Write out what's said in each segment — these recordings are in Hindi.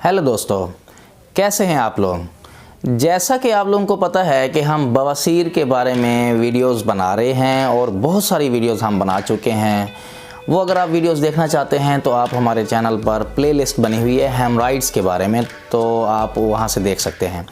हेलो दोस्तों, कैसे हैं आप लोग। जैसा कि आप लोगों को पता है कि हम बवासीर के बारे में वीडियोस बना रहे हैं और बहुत सारी वीडियोस हम बना चुके हैं। वो अगर आप वीडियोस देखना चाहते हैं तो आप हमारे चैनल पर प्लेलिस्ट बनी हुई है हेमराइड्स के बारे में, तो आप वहां से देख सकते हैं।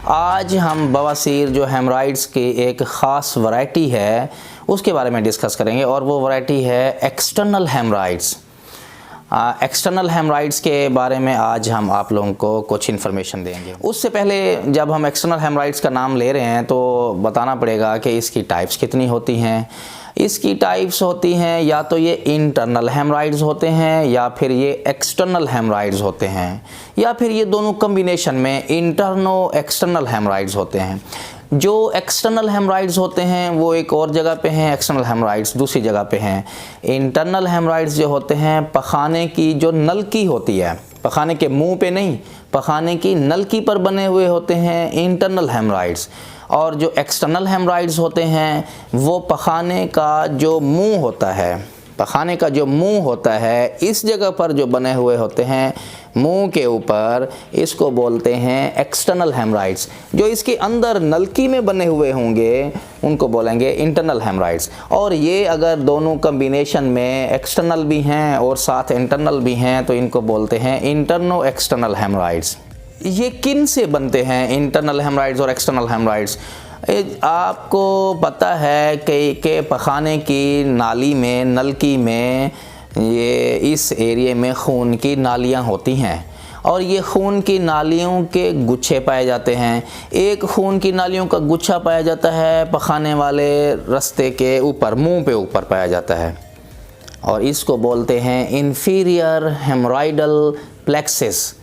आज हम बवासीर जो हेमराइड्स की एक ख़ास वैरायटी है उसके बारे में डिस्कस करेंगे और वो वैरायटी है एक्सटर्नल हेमराइड्स। एक्सटर्नल हेमराइड्स के बारे में आज हम आप लोगों को कुछ इन्फॉर्मेशन देंगे। उससे पहले जब हम एक्सटर्नल हेमराइड्स का नाम ले रहे हैं तो बताना पड़ेगा कि इसकी टाइप्स कितनी होती हैं। इसकी टाइप्स होती हैं या तो ये इंटरनल हेमराइड्स होते हैं या फिर ये एक्सटर्नल हेमराइड्स होते हैं या फिर ये दोनों कम्बिनेशन में इंटरनो एक्सटर्नल हेमराइड्स होते हैं। जो एक्सटर्नल हेमराइड्स होते हैं वो एक और जगह पे हैं, एक्सटर्नल हेमराइड्स दूसरी जगह पे हैं। इंटरनल हेमराइड्स जो होते हैं पखाने की जो नलकी होती है, पखाने के मुंह पे नहीं, पखाने की नलकी पर बने हुए होते हैं इंटरनल हेमराइड्स। और जो एक्सटर्नल हेमराइड्स होते हैं वो पखाने का जो मुंह होता है, पखाने का जो मुंह होता है इस जगह पर जो बने हुए होते हैं मुंह के ऊपर, इसको बोलते हैं एक्सटर्नल हेमराइड्स। जो इसके अंदर नलकी में बने हुए होंगे उनको बोलेंगे इंटरनल हेमराइड्स। और ये अगर दोनों कम्बिनेशन में एक्सटर्नल भी हैं और साथ इंटरनल भी हैं तो इनको बोलते हैं इंटरनो एक्सटर्नल हेमराइड्स। ये किन से बनते हैं इंटरनल हेमराइड्स और एक्सटर्नल हेमराइड्स? आपको पता है कि पखाने की नाली में, नलकी में, ये इस एरिया में खून की नालियां होती हैं और ये खून की नालियों के गुच्छे पाए जाते हैं। एक खून की नालियों का गुच्छा पाया जाता है पखाने वाले रास्ते के ऊपर, मुंह पे ऊपर पाया जाता है और इसको बोलते हैं इंफीरियर हेमराइडल प्लेक्सिस।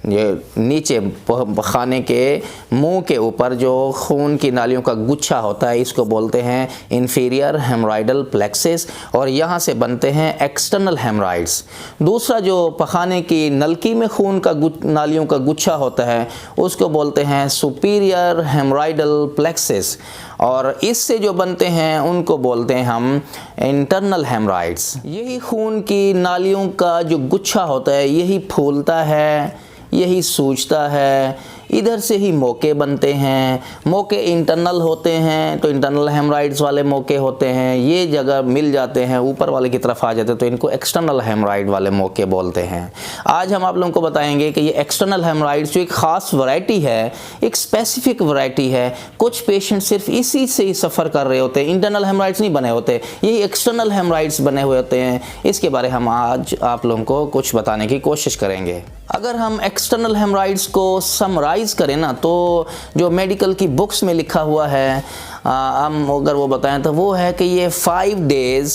ये नीचे पखाने के मुंह के ऊपर जो खून की नालियों का गुच्छा होता है इसको बोलते हैं इंफीरियर हेमराइडल प्लेक्सिस और यहाँ से बनते हैं एक्सटर्नल हेमराइड्स। दूसरा जो पखाने की नलकी में खून का नालियों का गुच्छा होता है उसको बोलते हैं सुपीरियर हेमराइडल प्लेक्सिस और इससे जो बनते हैं उनको बोलते हैं हम इंटरनल हेमराइड्स। यही खून की नालियों का जो गुच्छा होता है यही फूलता है, यही सूजता है, इधर से ही मोके बनते हैं। मोके इंटरनल होते हैं तो इंटरनल हेमराइड्स वाले मोके होते हैं, ये जगह मिल जाते हैं ऊपर वाले की तरफ आ जाते हैं तो इनको एक्सटर्नल हेमराइड वाले मोके बोलते हैं। आज हम आप लोगों को बताएंगे कि ये एक्सटर्नल हेमराइड्स जो एक ख़ास वैरायटी है, एक स्पेसिफिक वैरायटी है। कुछ पेशेंट सिर्फ इसी से ही सफ़र कर रहे होते हैं, इंटरनल हेमराइड्स नहीं बने होते, यही एक्सटर्नल हेमराइड्स बने हुए होते हैं। इसके बारे हम आज आप लोगों को कुछ बताने की कोशिश करेंगे। अगर हम एक्सटर्नल हेमराइड्स को समराइज़ करें ना तो जो मेडिकल की बुक्स में लिखा हुआ है हम अगर वो बताएं तो वो है कि ये 5 डेज़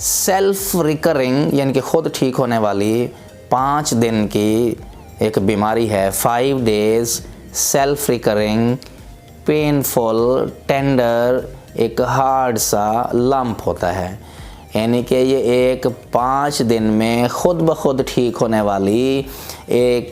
सेल्फ रिकरिंग यानी कि ख़ुद ठीक होने वाली 5 दिन की एक बीमारी है। 5 days self recurring painful tender एक हार्ड सा लंप होता है, यानी कि ये एक 5 दिन में ख़ुद ब खुद ठीक होने वाली एक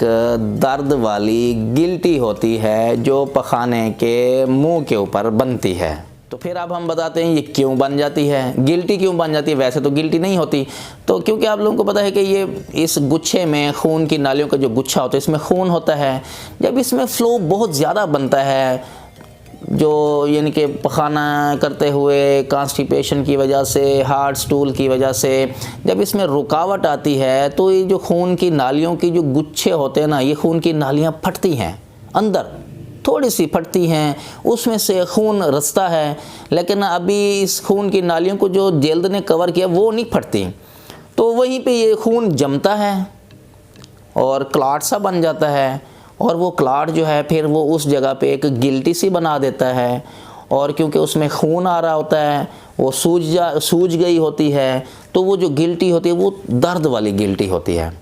दर्द वाली गिल्टी होती है जो पखाने के मुंह के ऊपर बनती है। तो फिर अब हम बताते हैं ये क्यों बन जाती है, गिल्टी क्यों बन जाती है। वैसे तो गिल्टी नहीं होती, तो क्योंकि आप लोगों को पता है कि ये इस गुच्छे में खून की नालियों का जो गुच्छा होता है इसमें खून होता है। जब इसमें फ़्लो बहुत ज़्यादा बनता है जो यानी कि पखाना करते हुए कॉन्स्टिपेशन की वजह से, हार्ड स्टूल की वजह से जब इसमें रुकावट आती है तो ये जो खून की नालियों की जो गुच्छे होते हैं ना, ये खून की नालियाँ फटती हैं, अंदर थोड़ी सी फटती हैं, उसमें से खून रसता है। लेकिन अभी इस खून की नालियों को जो जल्द ने कवर किया वो नहीं फटती, तो वहीं पे ये खून जमता है और क्लॉट सा बन जाता है और वो क्लॉट जो है फिर वो उस जगह पे एक गिल्टी सी बना देता है और क्योंकि उसमें खून आ रहा होता है वो सूज गई होती है तो वो जो गिल्टी होती है वो दर्द वाली गिल्टी होती है।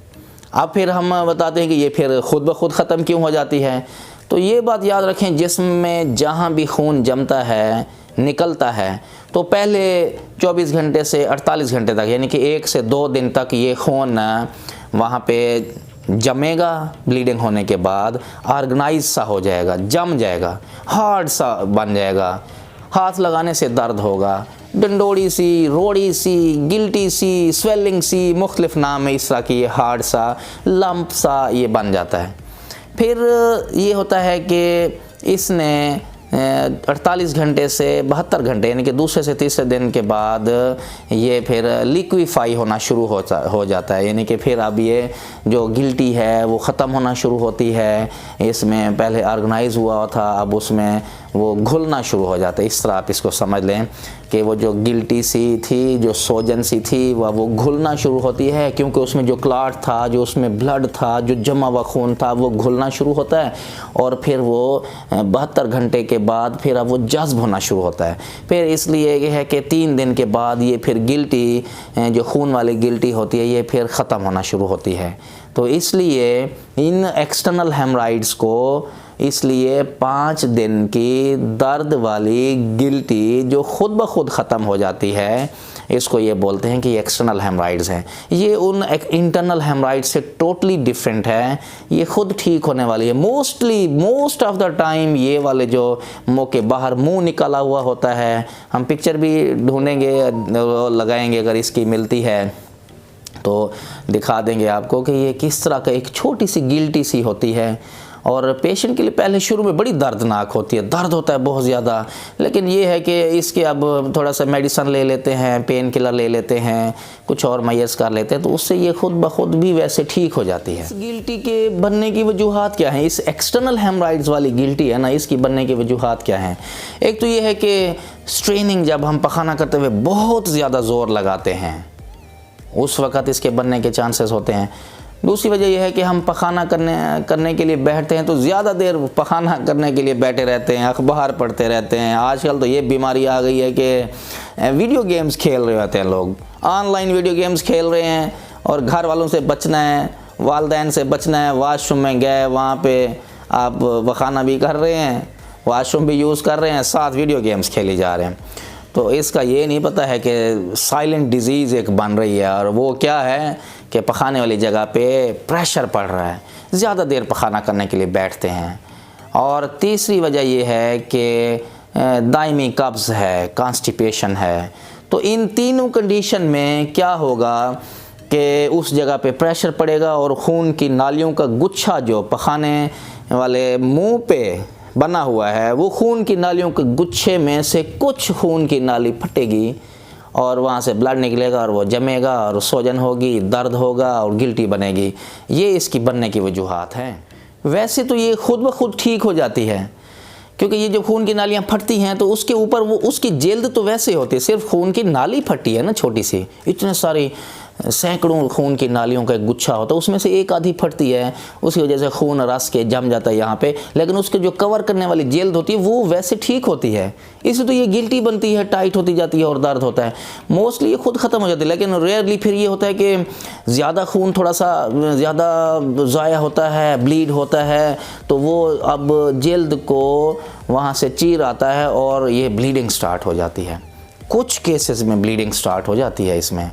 अब फिर हम बताते हैं कि ये फिर खुद ब खुद ख़त्म क्यों हो जाती है। तो ये बात याद रखें, जिस्म में जहाँ भी खून जमता है, निकलता है, तो पहले 24 घंटे से 48 घंटे तक यानी कि 1 से 2 दिन तक ये खून वहाँ पे जमेगा। ब्लीडिंग होने के बाद ऑर्गेनाइज सा हो जाएगा, जम जाएगा, हार्ड सा बन जाएगा, हाथ लगाने से दर्द होगा, डंडोड़ी सी, रोड़ी सी, गिल्टी सी, स्वेलिंग सी, मुख्तलिफ नाम है इस तरह की, हार्ड सा, लंप सा ये बन जाता है। फिर ये होता है कि इसने 48 घंटे से 72 घंटे यानी कि दूसरे से तीसरे दिन के बाद ये फिर लिक्विफाई होना शुरू हो जाता है, यानी कि फिर अब ये जो गिल्टी है वो ख़त्म होना शुरू होती है। इसमें पहले ऑर्गेनाइज हुआ था, अब उसमें वो घुलना शुरू हो जाता है। इस तरह आप इसको समझ लें कि वो जो गिल्टी सी थी, जो सोजन सी थी, वो घुलना शुरू होती है, क्योंकि उसमें जो क्लॉट था, जो उसमें ब्लड था, जो जमा हुआ खून था, वो घुलना शुरू होता है और फिर वो 72 घंटे के बाद फिर अब वो जज्ब होना शुरू होता है। फिर इसलिए ये है कि 3 दिन के बाद ये फिर गिल्टी, जो खून वाली गिल्टी होती है, ये फिर ख़त्म होना शुरू होती है। तो इसलिए इन एक्सटर्नल हेमराइड्स को इसलिए 5 दिन की दर्द वाली गिल्टी जो खुद ब खुद ख़त्म हो जाती है, इसको ये बोलते हैं कि एक्सटर्नल हेमराइड्स हैं। ये उन इंटरनल हेमराइड्स से टोटली डिफरेंट है, ये खुद ठीक होने वाली है। मोस्ट ऑफ द टाइम ये वाले जो मुँह के बाहर मुंह निकाला हुआ होता है, हम पिक्चर भी ढूंढेंगे, लगाएंगे, अगर इसकी मिलती है तो दिखा देंगे आपको कि ये किस तरह का एक छोटी सी गिल्टी सी होती है। और पेशेंट के लिए पहले शुरू में बड़ी दर्दनाक होती है, दर्द होता है बहुत ज़्यादा, लेकिन ये है कि इसके अब थोड़ा सा मेडिसन ले लेते हैं, पेन किलर ले लेते हैं, कुछ और मैयर्स कर लेते हैं, तो उससे ये खुद ब खुद भी वैसे ठीक हो जाती है। इस गिल्टी के बनने की वजूहात क्या हैं? इस एक्सटर्नल हेमराइड्स वाली गिल्टी है ना, इसकी बनने की वजूहात क्या हैं? एक तो ये है कि स्ट्रेनिंग, जब हम पखाना करते हुए बहुत ज़्यादा ज़ोर लगाते हैं, उस वक़्त इसके बनने के चांसेस होते हैं। दूसरी वजह यह है कि हम पखाना करने के लिए बैठते हैं तो ज़्यादा देर पखाना करने के लिए बैठे रहते हैं, अखबार पढ़ते रहते हैं। आजकल तो ये बीमारी आ गई है कि वीडियो गेम्स खेल रहे होते हैं लोग, ऑनलाइन वीडियो गेम्स खेल रहे हैं, और घर वालों से बचना है, वालिदैन से बचना है। वॉशरूम में गए, वहाँ पे आप पखाना भी कर रहे हैं, वॉशरूम भी यूज़ कर रहे हैं, साथ वीडियो गेम्स खेली जा रहे हैं। तो इसका ये नहीं पता है कि साइलेंट डिजीज़ एक बन रही है, और वो क्या है कि पखाने वाली जगह पे प्रेशर पड़ रहा है, ज़्यादा देर पखाना करने के लिए बैठते हैं। और तीसरी वजह ये है कि दायमी कब्ज़ है, कॉन्स्टिपेशन है। तो इन तीनों कंडीशन में क्या होगा कि उस जगह पे प्रेशर पड़ेगा और खून की नालियों का गुच्छा जो पखाने वाले मुंह पे बना हुआ है, वो खून की नालियों के गुच्छे में से कुछ खून की नाली फटेगी और वहाँ से ब्लड निकलेगा और वो जमेगा और सोजन होगी, दर्द होगा और गिल्टी बनेगी। ये इसकी बनने की वजूहात हैं। वैसे तो ये खुद ब खुद ठीक हो जाती है, क्योंकि ये जो खून की नालियाँ फटती हैं तो उसके ऊपर वो उसकी जल्द तो वैसे होती है, सिर्फ खून की नाली फटी है ना छोटी सी, इतने सारी सैकड़ों खून की नालियों का एक गुच्छा होता है, उसमें से एक आधी फटती है, उसकी वजह से खून रस के जम जाता है यहाँ पे, लेकिन उसके जो कवर करने वाली जल्द होती है वो वैसे ठीक होती है। इसलिए तो ये गिल्टी बनती है, टाइट होती जाती है और दर्द होता है। मोस्टली ये खुद ख़त्म हो जाती है, लेकिन रेयरली फिर ये होता है कि ज़्यादा खून थोड़ा सा ज़्यादा ज़ाया होता है, ब्लीड होता है, तो वो अब जल्द को वहाँ से चीर आता है और ये ब्लीडिंग स्टार्ट हो जाती है। कुछ केसेस में ब्लीडिंग स्टार्ट हो जाती है इसमें,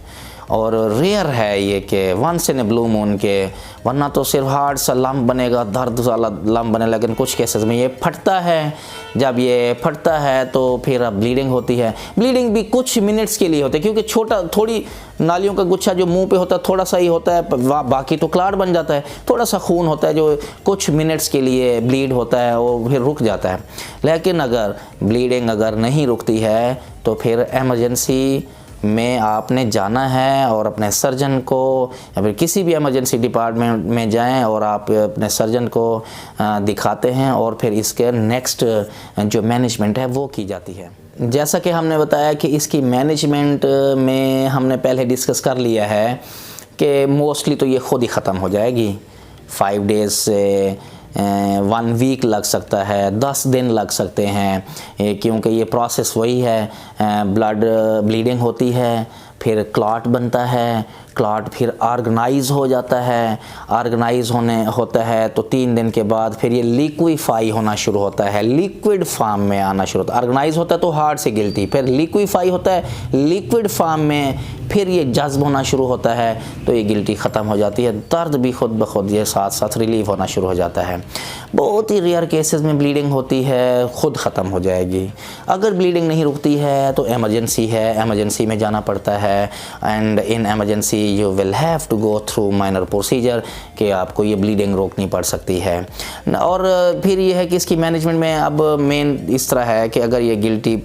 और रेयर है ये कि once in a blue moon के, वरना तो सिर्फ हार्ड सा लम्ब बनेगा, दर्द वाला लम्ब बने, लेकिन कुछ केसेस में ये फटता है। जब ये फटता है तो फिर अब ब्लीडिंग होती है। ब्लीडिंग भी कुछ मिनट्स के लिए होती है, क्योंकि थोड़ी नालियों का गुच्छा जो मुंह पे होता है थोड़ा सा ही होता है, बाकी तो क्लाट बन जाता है। थोड़ा सा खून होता है जो कुछ मिनट्स के लिए ब्लीड होता है, वो फिर रुक जाता है। लेकिन अगर ब्लीडिंग अगर नहीं रुकती है तो फिर एमरजेंसी में आपने जाना है और अपने सर्जन को, या फिर किसी भी इमरजेंसी डिपार्टमेंट में जाएं और आप अपने सर्जन को दिखाते हैं, और फिर इसके नेक्स्ट जो मैनेजमेंट है वो की जाती है। जैसा कि हमने बताया कि इसकी मैनेजमेंट में हमने पहले डिस्कस कर लिया है कि मोस्टली तो ये ख़ुद ही ख़त्म हो जाएगी। 5 डेज़ से 1 वीक लग सकता है, 10 दिन लग सकते हैं, क्योंकि ये प्रोसेस वही है। ब्लीडिंग होती है, फिर क्लॉट बनता है, क्लॉट फिर ऑर्गेनाइज हो जाता है। ऑर्गेनाइज होता है तो 3 दिन के बाद फिर ये लिक्विफाई होना शुरू होता है, लिक्विड फॉर्म में आना शुरू होता है। ऑर्गेनाइज होता है तो हार्ट से गिल्टी, फिर लिक्विफाई होता है लिक्विड फॉर्म में, फिर ये जज्ब होना शुरू होता है तो ये गिल्टी ख़त्म हो जाती है। दर्द भी खुद ब खुद ये साथ साथ रिलीव होना शुरू हो जाता है। बहुत ही रेयर केसेस में ब्लीडिंग होती है, खुद ख़त्म हो जाएगी। अगर ब्लीडिंग नहीं रुकती है तो एमरजेंसी है, एमरजेंसी में जाना पड़ता है। And in emergency you will have to go through minor procedure कि आपको ये ब्लीडिंग रोकनी पड़ सकती है। और फिर ये है कि इसकी मैनेजमेंट में अब मेन इस तरह है कि अगर ये गिल्टी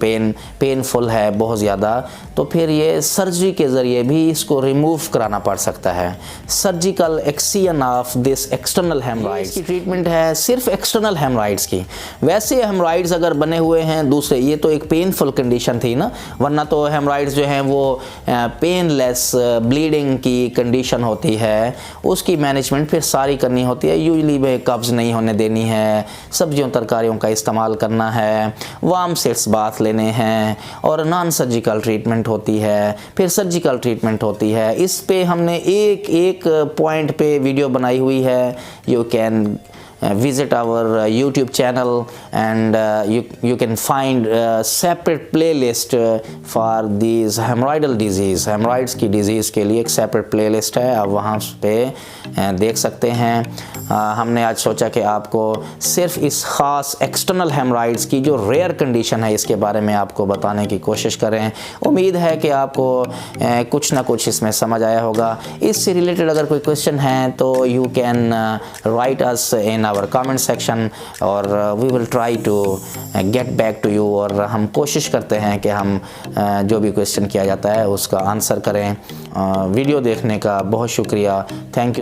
पेनफुल है बहुत ज़्यादा तो फिर ये सर्जरी के ज़रिए भी इसको रिमूव कराना पड़ सकता है। Surgical एक्सियन of this external haemorrhoids की ट्रीटमेंट है सिर्फ एक्सटर्नल हेमराइड्स की। वैसे हेमराइड्स अगर बने हुए हैं दूसरे, ये तो एक पेनफुल कंडीशन थी ना, वरना तो हेमराइड्स जो हैं वो पेनलेस ब्लीडिंग की कंडीशन होती है, उसकी मैनेजमेंट फिर सारी करनी होती है। यूजली में कब्ज़ नहीं होने देनी है, सब्जियों तरकारियों का इस्तेमाल करना है, वार्म सेट्स बाथ लेने हैं और नॉन सर्जिकल ट्रीटमेंट होती है, फिर सर्जिकल ट्रीटमेंट होती है। इस पे हमने एक एक पॉइंट पे वीडियो बनाई हुई है। You can visit our YouTube channel and you can find a separate playlist for these hemorrhoidal disease। hemorrhoids की डिज़ीज़ के लिए एक सेपरेट प्लेलिस्ट है, आप वहाँ पे देख सकते हैं। हमने आज सोचा कि आपको सिर्फ इस ख़ास एक्सटर्नल हेमराइड्स की जो रेयर कंडीशन है इसके बारे में आपको बताने की कोशिश करें। उम्मीद है कि आपको कुछ ना कुछ इसमें समझ आया होगा। इससे रिलेटेड अगर कोई क्वेश्चन है तो you can write us in our comment section और we will try to get back to you. और हम कोशिश करते हैं कि हम जो भी क्वेश्चन किया जाता है उसका आंसर करें। वीडियो देखने का बहुत शुक्रिया, थैंक यू।